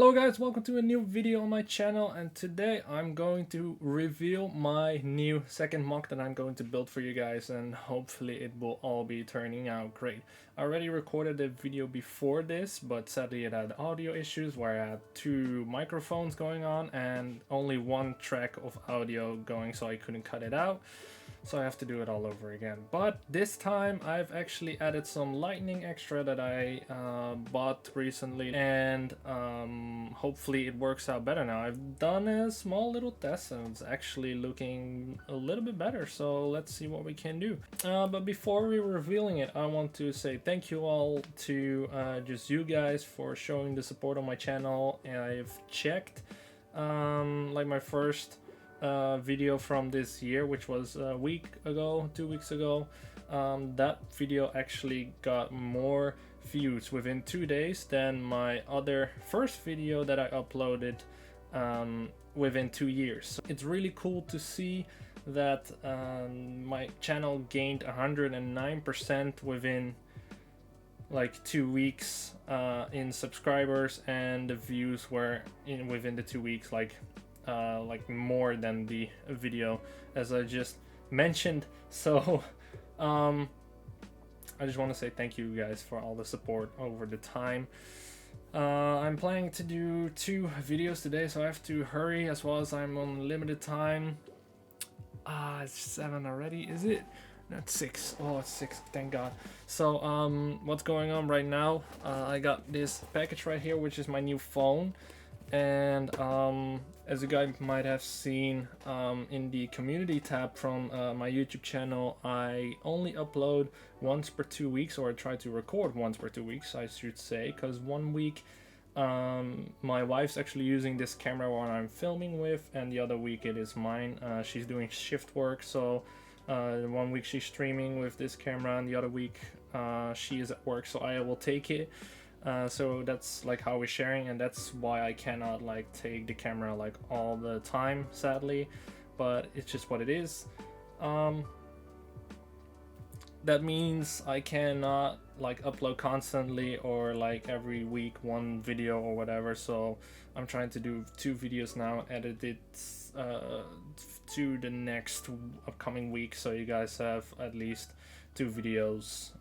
Hello guys, welcome to a new video on my channel, and today I'm going to reveal my new second mock that I'm going to build for you guys, and hopefully it will all be turning out great. I already recorded a video before this, but sadly it had audio issues where I had two microphones going on and only one track of audio going, so I couldn't cut it out. So I have to do it all over again. But this time I've actually added some lightning extra that I bought recently, and hopefully it works out better now. I've done a small little test and it's actually looking a little bit better, so let's see what we can do. But before we revealing it, I want to say thank you all to just you guys for showing the support on my channel. I've checked like my first video from this year, which was a week ago, 2 weeks ago. That video actually got more views within 2 days than my other first video that I uploaded within 2 years. So it's really cool to see that my channel gained 109% within like 2 weeks in subscribers, and the views were within the 2 weeks like more than the video, as I just mentioned. So I just want to say thank you guys for all the support over the time. I'm planning to do 2 videos today, so I have to hurry, as well as I'm on limited time. It's 7 already, is it? No, it's 6. Oh, it's 6, thank god. So what's going on right now, I got this package right here, which is my new phone. And as you guys might have seen in the community tab from my YouTube channel, I only upload once per 2 weeks, or I try to record once per 2 weeks, I should say, because 1 week my wife's actually using this camera while I'm filming with, and the other week it is mine. She's doing shift work, so 1 week she's streaming with this camera, and the other week she is at work, so I will take it. So that's like how we're sharing, and that's why I cannot like take the camera like all the time, sadly, but it's just what it is. That means I cannot like upload constantly, or like every week 1 video or whatever, so I'm trying to do 2 videos now, edit it to the next upcoming week, so you guys have at least 2 videos,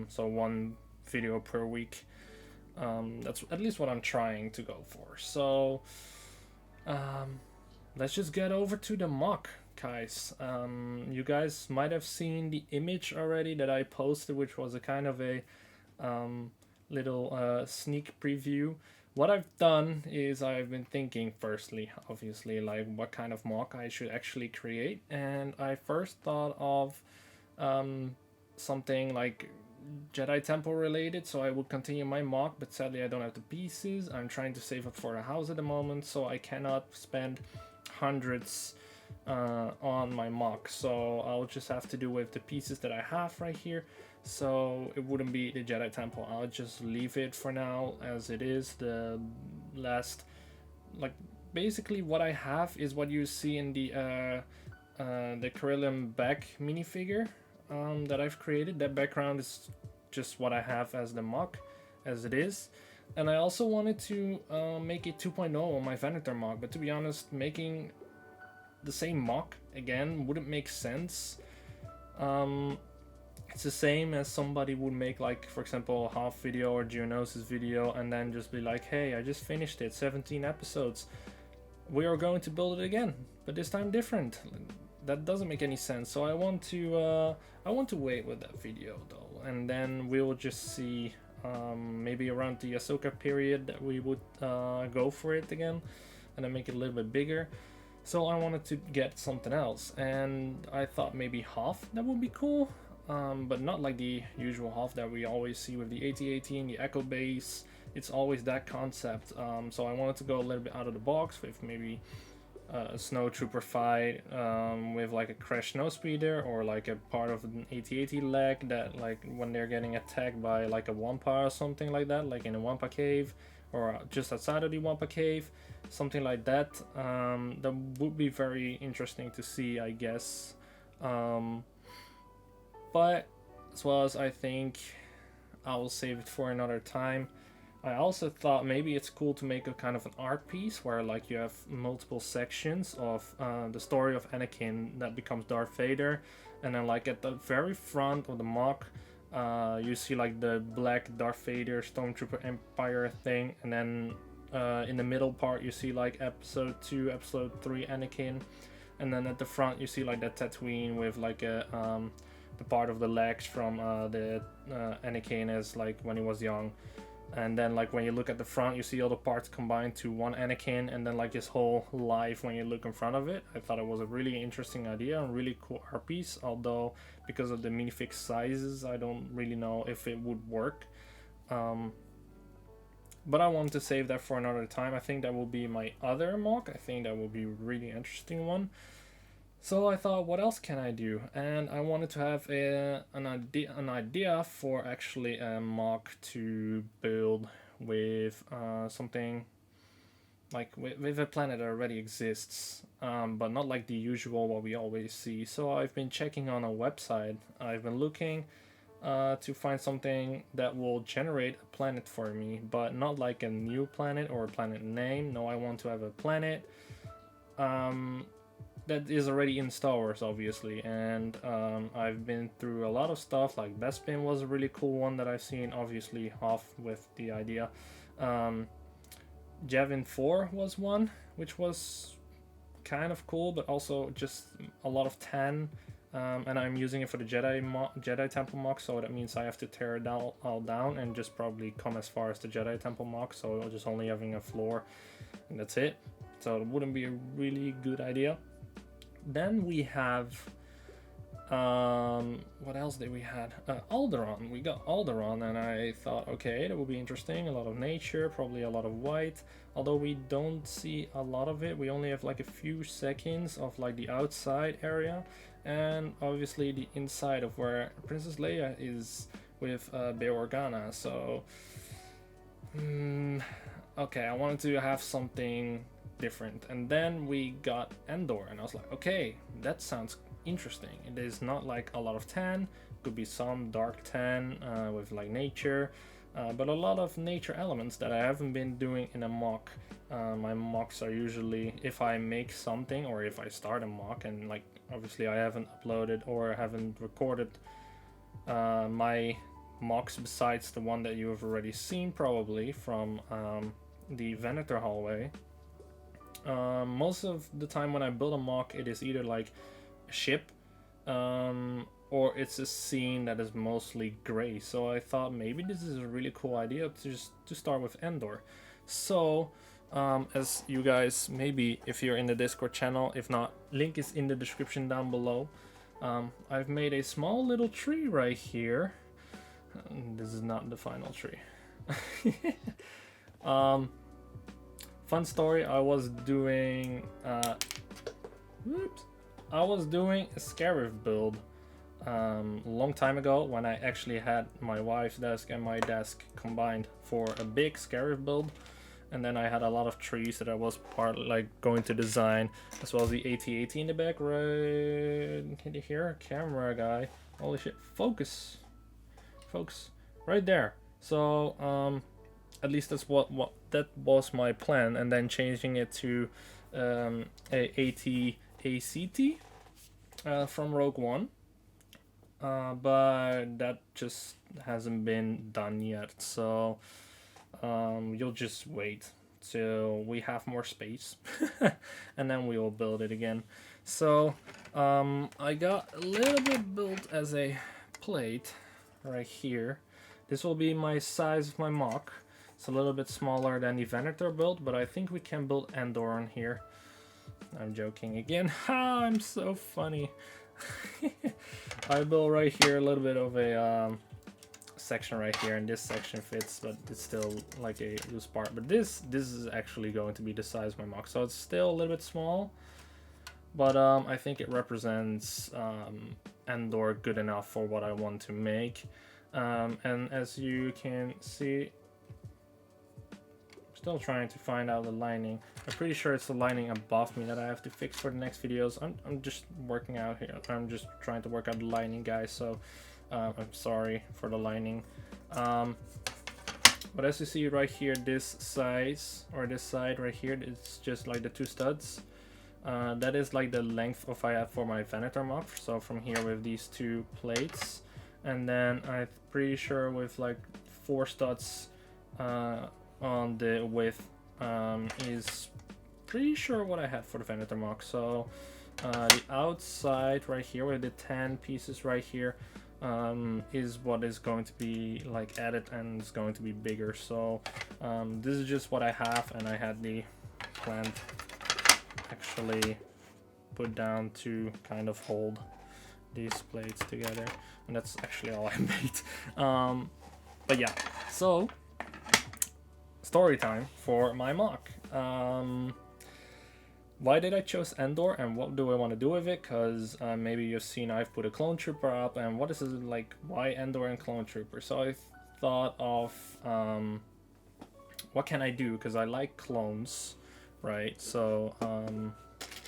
so 1 video per week. That's at least what I'm trying to go for. So let's just get over to the mock, guys. You guys might have seen the image already that I posted, which was a kind of a little sneak preview. What I've done is I've been thinking, firstly, obviously, like what kind of mock I should actually create, and I first thought of something like Jedi Temple related, so I would continue my mock, but sadly I don't have the pieces. I'm trying to save up for a house at the moment, so I cannot spend hundreds on my mock, so I'll just have to do with the pieces that I have right here. So it wouldn't be the Jedi Temple. I'll just leave it for now as it is. The last, like, basically what I have is what you see in the Corellium back minifigure that I've created. That background is just what I have as the mock, as it is. And I also wanted to make it 2.0 on my Venator mock, but to be honest, making the same mock again wouldn't make sense. It's the same as somebody would make, like, for example, a half video or Geonosis video, and then just be like, hey, I just finished it, 17 episodes, we are going to build it again, but this time different. That doesn't make any sense. So I want to wait with that video though, and then we'll just see maybe around the Ahsoka period that we would go for it again, and then make it a little bit bigger. So I wanted to get something else, and I thought maybe half, that would be cool, but not like the usual half that we always see with the AT-AT and the Echo base. It's always that concept. So I wanted to go a little bit out of the box with maybe a snowtrooper fight with like a crash snowspeeder, or like a part of an AT-AT leg that, like, when they're getting attacked by like a Wampa or something like that, like in a Wampa cave, or just outside of the Wampa cave, something like that. That would be very interesting to see, I guess. But as well as, I think I will save it for another time. I also thought maybe it's cool to make a kind of an art piece where like you have multiple sections of the story of Anakin that becomes Darth Vader, and then like at the very front of the mock, you see like the black Darth Vader Stormtrooper Empire thing, and then in the middle part you see like episode 2, episode 3 Anakin, and then at the front you see like that Tatooine with like a the part of the legs from the Anakin as like when he was young. And then like when you look at the front, you see all the parts combined to one Anakin, and then like his whole life when you look in front of it. I thought it was a really interesting idea and really cool art piece, although because of the minifig sizes I don't really know if it would work. But I want to save that for another time. I think that will be my other mock. I think that will be a really interesting one. So I thought, what else can I do? And I wanted to have an idea for actually a mock to build with something like with a planet that already exists, but not like the usual what we always see. So I've been checking on a website. I've been looking to find something that will generate a planet for me, but not like a new planet or a planet name. No, I want to have a planet that is already in Star Wars, obviously, and I've been through a lot of stuff. Like Bespin was a really cool one that I've seen, obviously half with the idea. Javin 4 was one, which was kind of cool, but also just a lot of tan. And I'm using it for the Jedi Temple mock, so that means I have to tear it all down and just probably come as far as the Jedi Temple mock, so just only having a floor, and that's it. So it wouldn't be a really good idea. Then we have what else did we had? Alderaan. We got Alderaan, and I thought, okay, that would be interesting. A lot of nature, probably a lot of white, although we don't see a lot of it. We only have like a few seconds of like the outside area, and obviously the inside of where Princess Leia is with Bail Organa. So okay, I wanted to have something different. And then we got Endor, and I was like, okay, that sounds interesting. It is not like a lot of tan, could be some dark tan with like nature, but a lot of nature elements that I haven't been doing in a mock. My mocks are usually if I make something or if I start a mock, and like obviously I haven't uploaded or haven't recorded my mocks besides the one that you have already seen probably from the Venator hallway. Most of the time when I build a mock, it is either like a ship or it's a scene that is mostly gray. So I thought maybe this is a really cool idea to start with Endor. So as you guys, maybe if you're in the Discord channel, if not, link is in the description down below. I've made a small little tree right here. This is not the final tree. Fun story, I was doing a Scarif build a long time ago when I actually had my wife's desk and my desk combined for a big Scarif build, and then I had a lot of trees that I was going to design, as well as the AT-AT in the back. Right, can you hear? Camera guy, holy shit, focus right there. So at least that's what that was my plan, and then changing it to a AT-ACT from Rogue One, but that just hasn't been done yet. So you'll just wait till we have more space and then we will build it again. So I got a little bit built as a plate right here. This will be my size of my mock. It's a little bit smaller than the Venator build, but I think we can build Endor on here. I'm joking again. Ha, I'm so funny. I built right here a little bit of a section right here, and this section fits, but it's still like a loose part. But this is actually going to be the size of my mock, so it's still a little bit small, but I think it represents Endor good enough for what I want to make. And as you can see, still trying to find out the lining. I'm pretty sure it's the lining above me that I have to fix for the next videos. I'm just working out here. I'm just trying to work out the lining, guys, so I'm sorry for the lining. But as you see right here, this size, or this side right here, it's just like the 2 studs. That is like the length of I have for my Venator Moc. So from here with these 2 plates, and then I'm pretty sure with like 4 studs on the width is pretty sure what I had for the Venator Moc. So the outside right here with the 10 pieces right here is what is going to be like added, and it's going to be bigger. So this is just what I have, and I had the plant actually put down to kind of hold these plates together, and that's actually all I made. But yeah, so story time for my mock. Why did I choose Endor, and what do I want to do with it? Because maybe you've seen I've put a clone trooper up, and what is it like, why Endor and clone trooper? So I thought of what can I do, because I like clones, right? So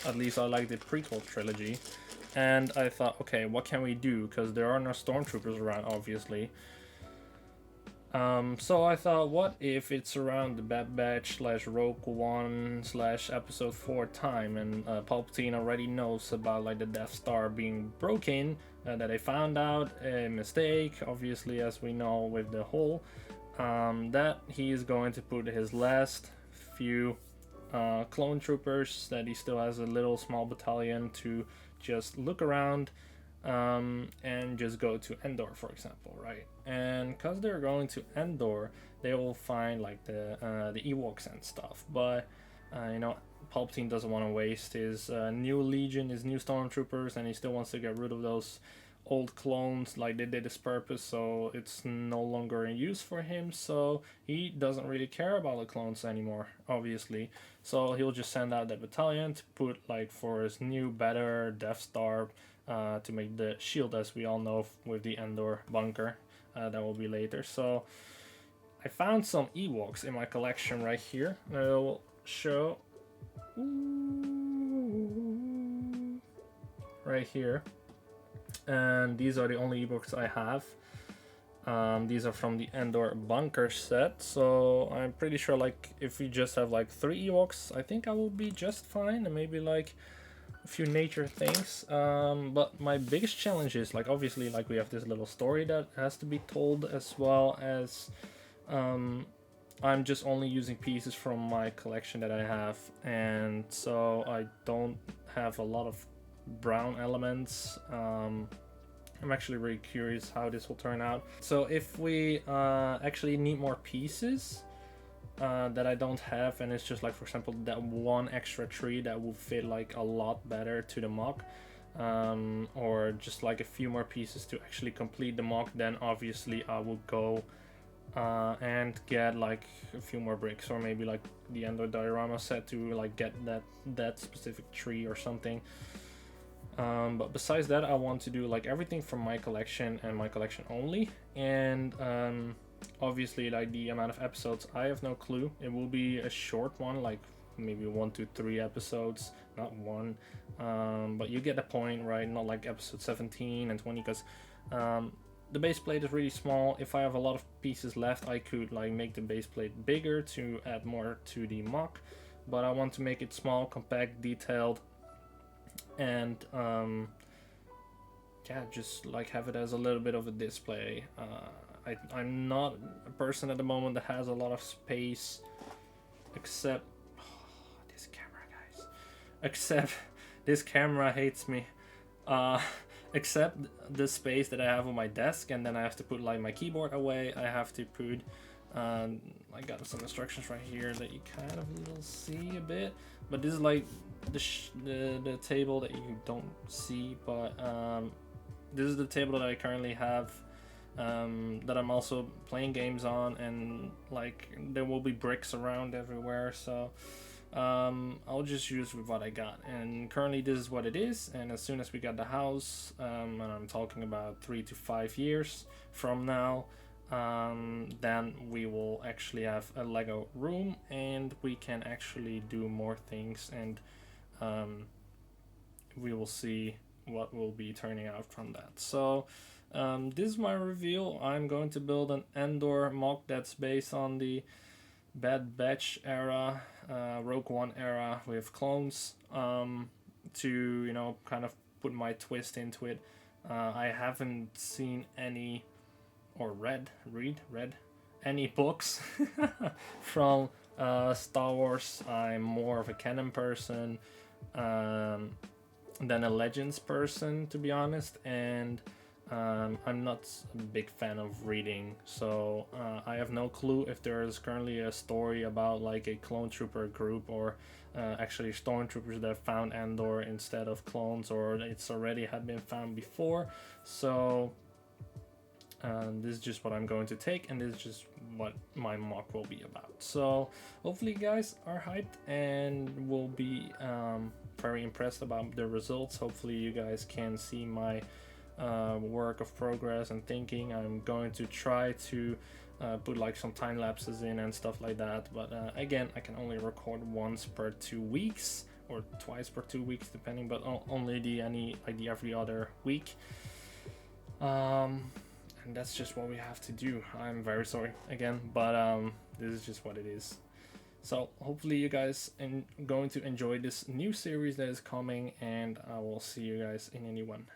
at least I like the prequel trilogy, and I thought, okay, what can we do, because there are no stormtroopers around, obviously. So I thought, what if it's around the Bad Batch / Rogue One / Episode 4 time, and Palpatine already knows about like the Death Star being broken, that they found out a mistake, obviously, as we know with the whole, that he is going to put his last few clone troopers, that he still has a little small battalion to just look around and just go to Endor, for example, right? And because they're going to Endor, they will find like the Ewoks and stuff. But you know, Palpatine doesn't want to waste his new Legion, his new Stormtroopers, and he still wants to get rid of those old clones like they did his purpose, so it's no longer in use for him. So he doesn't really care about the clones anymore, obviously. So he'll just send out that battalion to put like for his new, better Death Star. To make the shield, as we all know with the Endor bunker, that will be later. So I found some Ewoks in my collection right here. I will show right here, and these are the only Ewoks I have. These are from the Endor bunker set, so I'm pretty sure like if we just have like 3 Ewoks, I think I will be just fine, and maybe like a few nature things. But my biggest challenge is like, obviously, like we have this little story that has to be told, as well as I'm just only using pieces from my collection that I have, and so I don't have a lot of brown elements. I'm actually really curious how this will turn out. So if we actually need more pieces that I don't have, and it's just like, for example, that one extra tree that will fit like a lot better to the mock, or just like a few more pieces to actually complete the mock, then obviously I will go and get like a few more bricks, or maybe like the Endor diorama set to like get that specific tree or something. But besides that, I want to do like everything from my collection and my collection only, and obviously like the amount of episodes, I have no clue. It will be a short one, like maybe 1 to 3 episodes, not one, but you get the point, right? Not like episode 17 and 20, because the base plate is really small. If I have a lot of pieces left, I could like make the base plate bigger to add more to the mock, but I want to make it small, compact, detailed, and yeah, just like have it as a little bit of a display. I'm not a person at the moment that has a lot of space, except this camera, guys. Except this camera hates me. Except the space that I have on my desk, and then I have to put like my keyboard away. I have to put I got some instructions right here that you kind of will see a bit, but this is like the table that you don't see, but this is the table that I currently have, that I'm also playing games on, and like there will be bricks around everywhere, so I'll just use with what I got, and currently this is what it is. And as soon as we got the house, and I'm talking about 3 to 5 years from now, then we will actually have a Lego room, and we can actually do more things, and we will see what will be turning out from that. So This is my reveal. I'm going to build an Endor mock that's based on the Bad Batch era, Rogue One era with clones, to, you know, kind of put my twist into it. I haven't seen any or read any books from Star Wars. I'm more of a canon person than a Legends person, to be honest, and I'm not a big fan of reading, so I have no clue if there is currently a story about like a clone trooper group, or actually stormtroopers that found Andor instead of clones, or it's already had been found before. So this is just what I'm going to take, and this is just what my mock will be about. So hopefully you guys are hyped and will be very impressed about the results. Hopefully you guys can see my work of progress and thinking. I'm going to try to put like some time lapses in and stuff like that, but again, I can only record once per 2 weeks or twice per 2 weeks depending, but only the every other week. And that's just what we have to do. I'm very sorry again, but this is just what it is. So hopefully you guys are going to enjoy this new series that is coming, and I will see you guys in a new one.